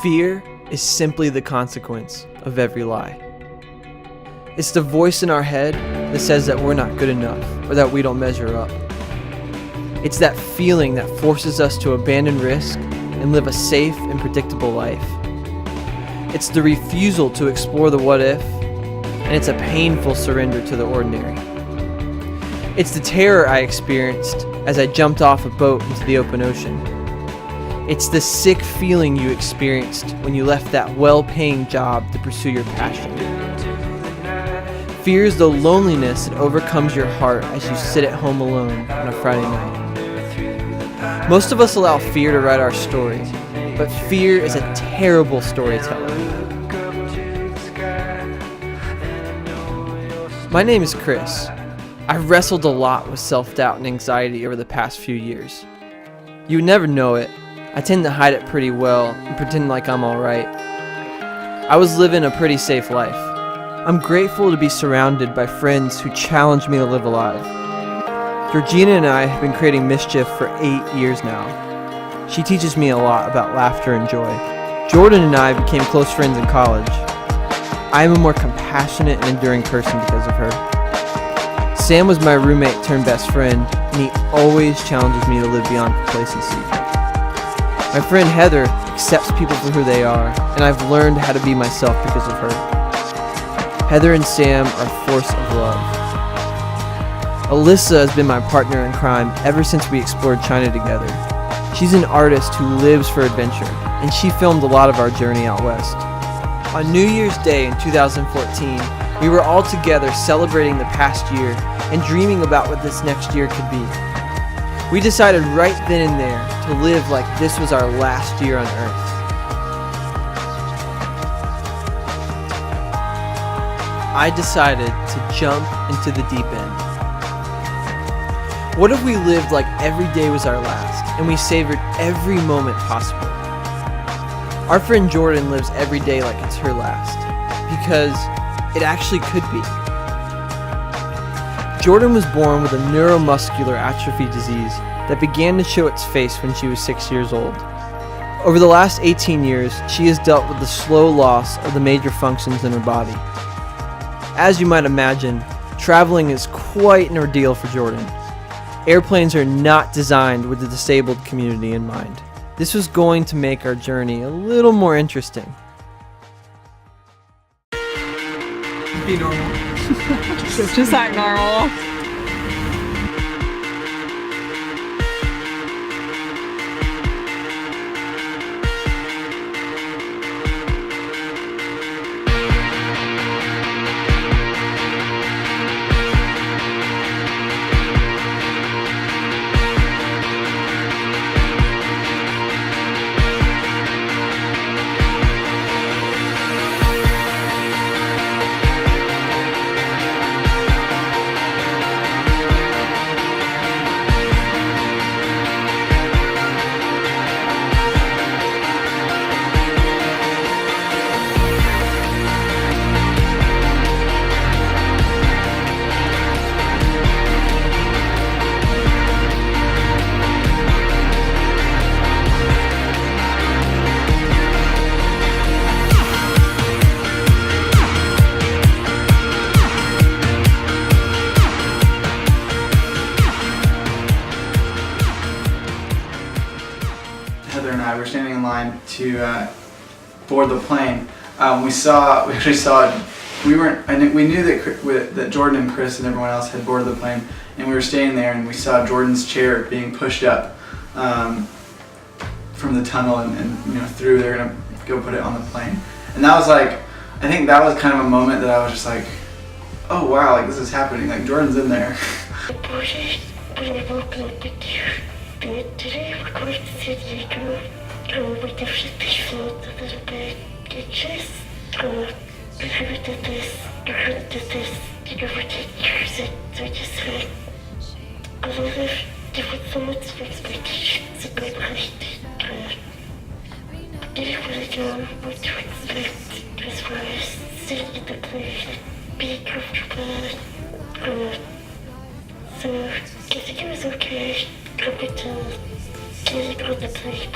Fear is simply the consequence of every lie. It's the voice in our head that says that we're not good enough or that we don't measure up. It's that feeling that forces us to abandon risk and live a safe and predictable life. It's the refusal to explore the what if, and it's a painful surrender to the ordinary. It's the terror I experienced as I jumped off a boat into the open ocean. It's the sick feeling you experienced when you left that well-paying job to pursue your passion. Fear is the loneliness that overcomes your heart as you sit at home alone on a Friday night. Most of us allow fear to write our story, but fear is a terrible storyteller. My name is Chris. I've wrestled a lot with self-doubt and anxiety over the past few years. You would never know it. I tend to hide it pretty well and pretend like I'm alright. I was living a pretty safe life. I'm grateful to be surrounded by friends who challenge me to live alive. Georgina and I have been creating mischief for 8 years now. She teaches me a lot about laughter and joy. Jordan and I became close friends in college. I am a more compassionate and enduring person because of her. Sam was my roommate turned best friend, and he always challenges me to live beyond complacency. My friend Heather accepts people for who they are, and I've learned how to be myself because of her. Heather and Sam are a force of love. Alyssa has been my partner in crime ever since we explored China together. She's an artist who lives for adventure, and she filmed a lot of our journey out west. On New Year's Day in 2014, we were all together celebrating the past year and dreaming about what this next year could be. We decided right then and there to live like this was our last year on Earth. I decided to jump into the deep end. What if we lived like every day was our last and we savored every moment possible? Our friend Jordan lives every day like it's her last, because it actually could be. Jordan was born with a neuromuscular atrophy disease that began to show its face when she was 6 years old. Over the last 18 years, she has dealt with the slow loss of the major functions in her body. As you might imagine, traveling is quite an ordeal for Jordan. Airplanes are not designed with the disabled community in mind. This was going to make our journey a little more interesting. Be normal. Just act normal. Heather and I were standing in line to board the plane. We knew that Jordan and Chris and everyone else had boarded the plane, and we were standing there and we saw Jordan's chair being pushed up from the tunnel and through. They're gonna go put it on the plane, and that was like, I think that was kind of a moment that I was just like, oh wow, like this is happening, like Jordan's in there. So, I think it was okay up until getting on the plane.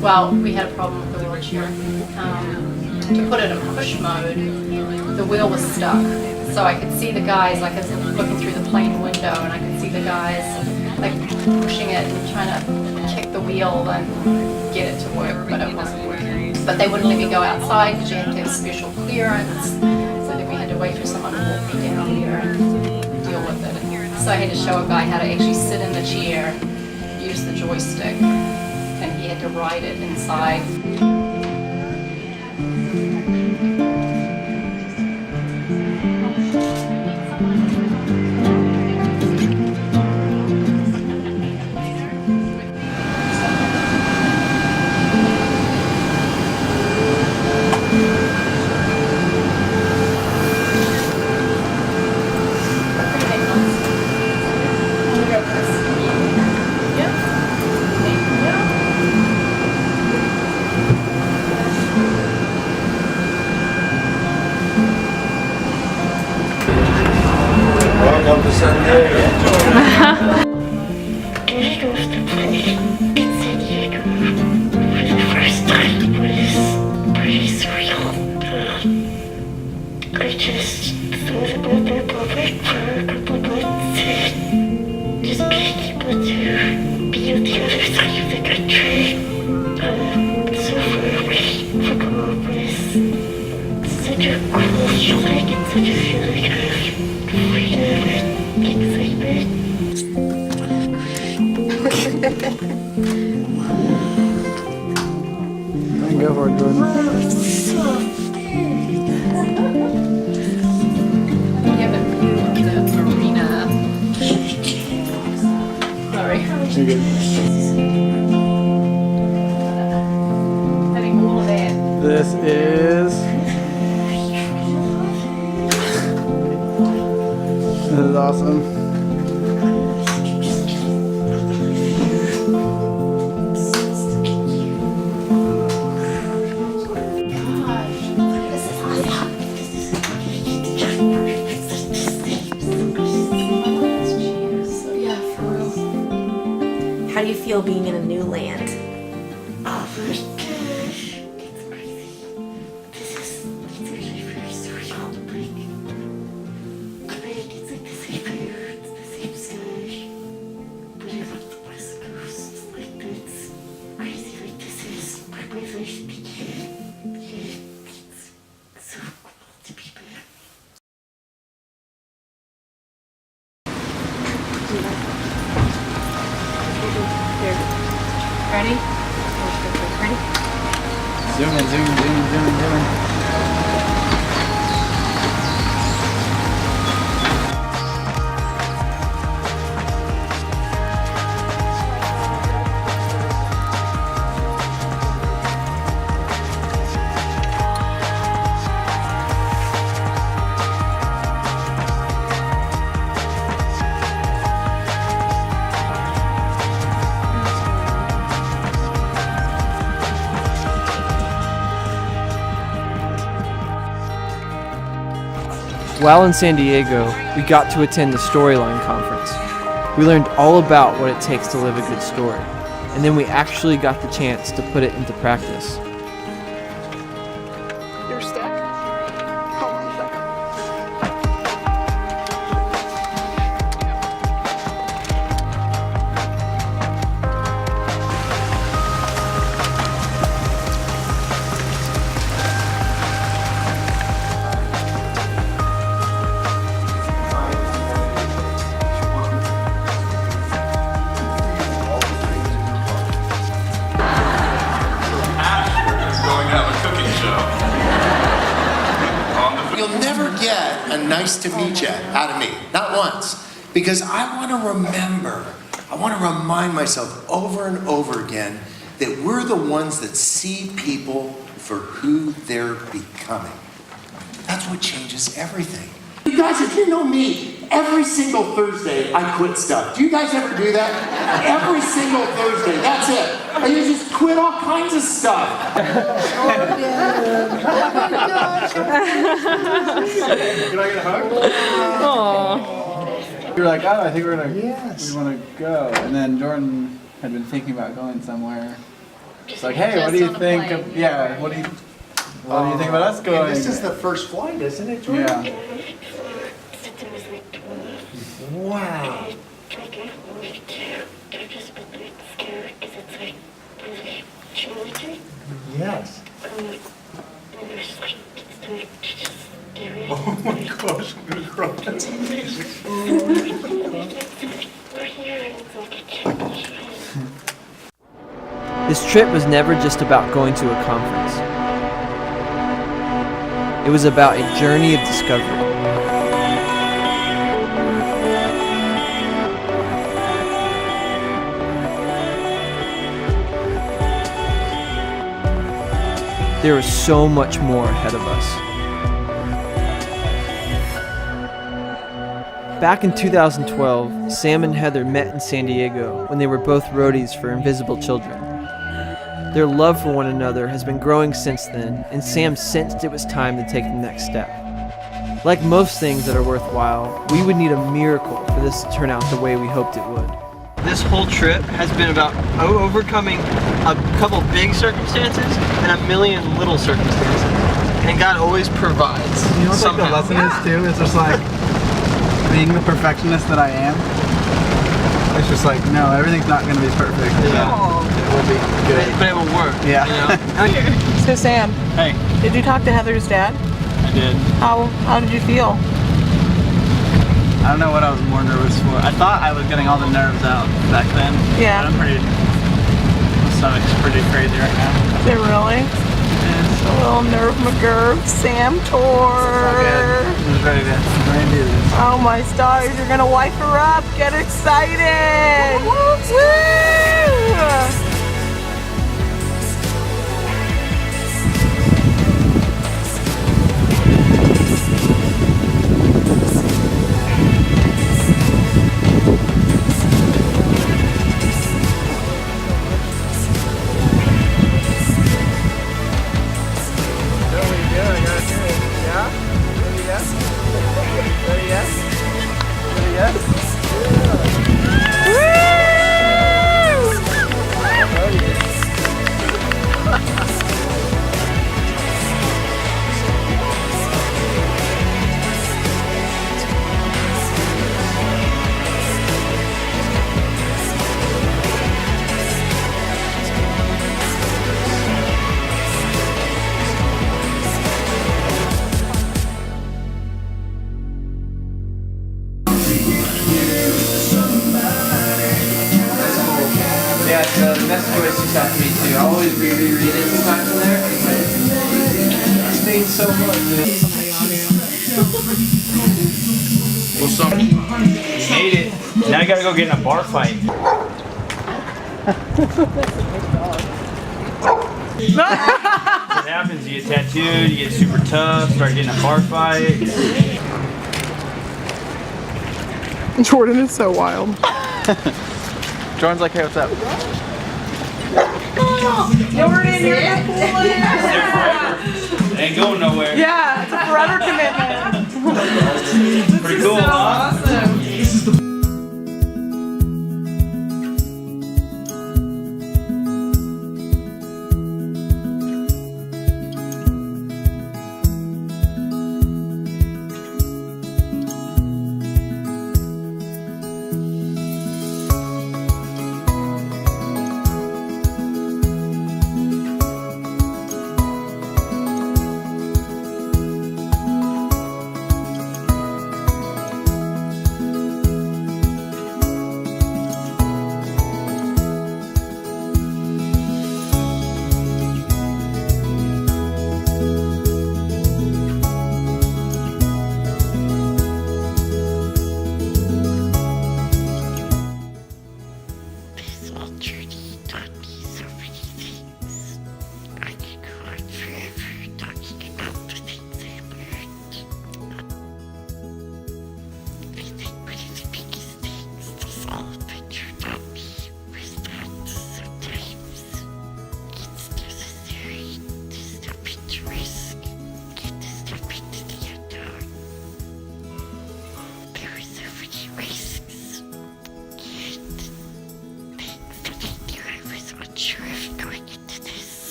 Well, we had a problem with the wheelchair. To put it in push mode, the wheel was stuck. So I could see the guys, like I was looking through the plane window, and I could see the guys like pushing it and trying to kick the wheel and get it to work, but it wasn't working. But they wouldn't let me go outside because you had to have special clearance. So then we had to wait for someone to walk me down there and deal with it. So I had to show a guy how to actually sit in the chair, use the joystick, and he had to ride it inside. Welcome to San Diego. Getting off the plane in San Diego for the first time was pretty surreal. I just thought about the public for a couple months and just being able to be on the other side of the country so far away from home was such a cool feeling and such a feeling of freedom and excitement. Go for it, Jordan. You have a view of the arena. Sorry. You're good. I think all of that. This is awesome. Yeah, for real. How do you feel being in a new land? Oh my gosh, it's crazy. This is actually very surreal. Like, it's like the same air, it's the same sky. But I love the West Coast. Like, that's crazy. Like, this is where my life began. It's so cool to be back. Ready? Ready? Zoom in, zoom in, zoom in, zoom in, zoom in. While in San Diego, we got to attend the Storyline Conference. We learned all about what it takes to live a good story, and then we actually got the chance to put it into practice. You're stuck? Hold on a second. You'll never get a nice to meet you out of me, not once, because I want to remember, I want to remind myself over and over again that we're the ones that see people for who they're becoming. That's what changes everything. You guys, if you know me, every single Thursday I quit stuff. Do you guys ever do that? Every single Thursday, that's it. I just quit all kinds of stuff. Can I get a hug? Aww. We were like, oh, I think we want to go. And then Jordan had been thinking about going somewhere. It's like, hey, what do you Just on a think? plane. What do you think about us going? And this is the first flight, isn't it, Jordan? Yeah. Since I was like 12. Wow. Like a week, I've just been like scared because it's like really challenging. Yes. And it's just like, it's like just scary. Oh my gosh, I'm gonna cry. That's amazing. We're here and it's like a challenge. This trip was never just about going to a conference. It was about a journey of discovery. There was so much more ahead of us. Back in 2012, Sam and Heather met in San Diego when they were both roadies for Invisible Children. Their love for one another has been growing since then, and Sam sensed it was time to take the next step. Like most things that are worthwhile, we would need a miracle for this to turn out the way we hoped it would. This whole trip has been about overcoming a couple big circumstances and a million little circumstances. And God always provides. You know what the lesson is too? It's just like being the perfectionist that I am. It's just like, no, everything's not going to be perfect. Yeah. It will be good. But it will work. Yeah. You know? So Sam, Hey, did you talk to Heather's dad? I did. How did you feel? I don't know what I was more nervous for. I thought I was getting all the nerves out back then. Yeah. But my stomach's pretty crazy right now. Is it really? It's A little nerve McGurv, Sam all Tor. good. I'm just ready to do this. Oh my stars, you're gonna wipe her up. Get excited! Woo! Yeah, so the message always sticks out to me too. I always reread it sometimes in there. It means so much. Well, you made it. Now you gotta go get in a bar fight. What happens? You get tattooed, you get super tough, start getting a bar fight. Jordan is so wild. Jordan's like, hey, what's up? Jordan, you're the coolest! It ain't going nowhere. Yeah, it's a forever commitment. Pretty cool, huh? Awesome.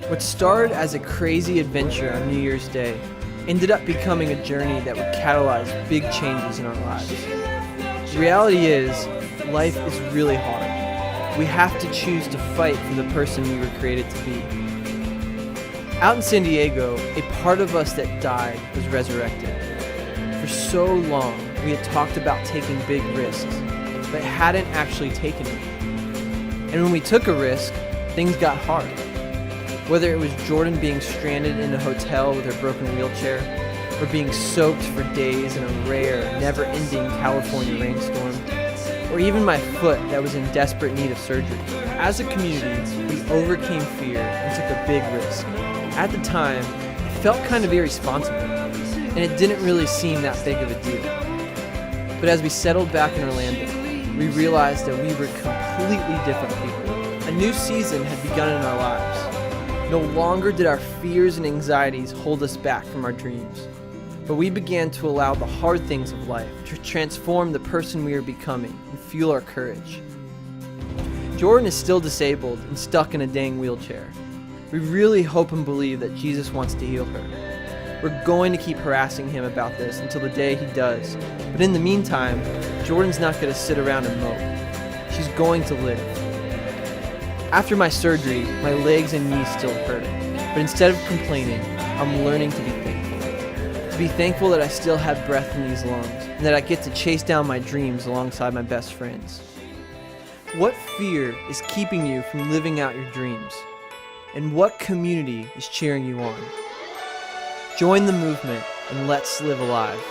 What started as a crazy adventure on New Year's Day ended up becoming a journey that would catalyze big changes in our lives. The reality is, life is really hard. We have to choose to fight for the person we were created to be. Out in San Diego, a part of us that died was resurrected. For so long, we had talked about taking big risks, but hadn't actually taken it. And when we took a risk, things got hard. Whether it was Jordan being stranded in a hotel with her broken wheelchair, or being soaked for days in a rare, never-ending California rainstorm, or even my foot that was in desperate need of surgery. As a community, we overcame fear and took a big risk. At the time, it felt kind of irresponsible, and it didn't really seem that big of a deal. But as we settled back in Orlando, we realized that we were completely different people. A new season had begun in our lives. No longer did our fears and anxieties hold us back from our dreams, but we began to allow the hard things of life to transform the person we are becoming and fuel our courage. Jordan is still disabled and stuck in a dang wheelchair. We really hope and believe that Jesus wants to heal her. We're going to keep harassing him about this until the day he does, but in the meantime, Jordan's not going to sit around and mope. She's going to live. After my surgery, my legs and knees still hurt, but instead of complaining, I'm learning to be thankful. To be thankful that I still have breath in these lungs, and that I get to chase down my dreams alongside my best friends. What fear is keeping you from living out your dreams? And what community is cheering you on? Join the movement and let's live alive.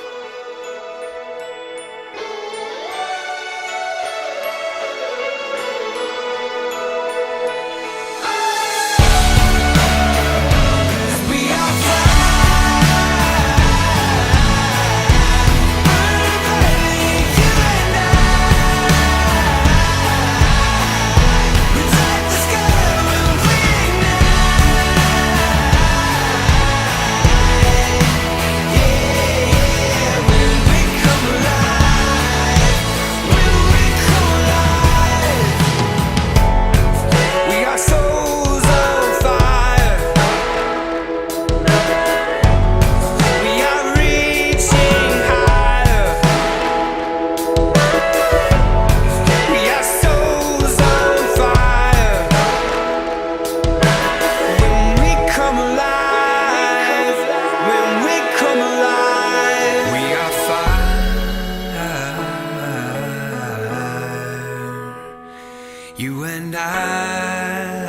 You and I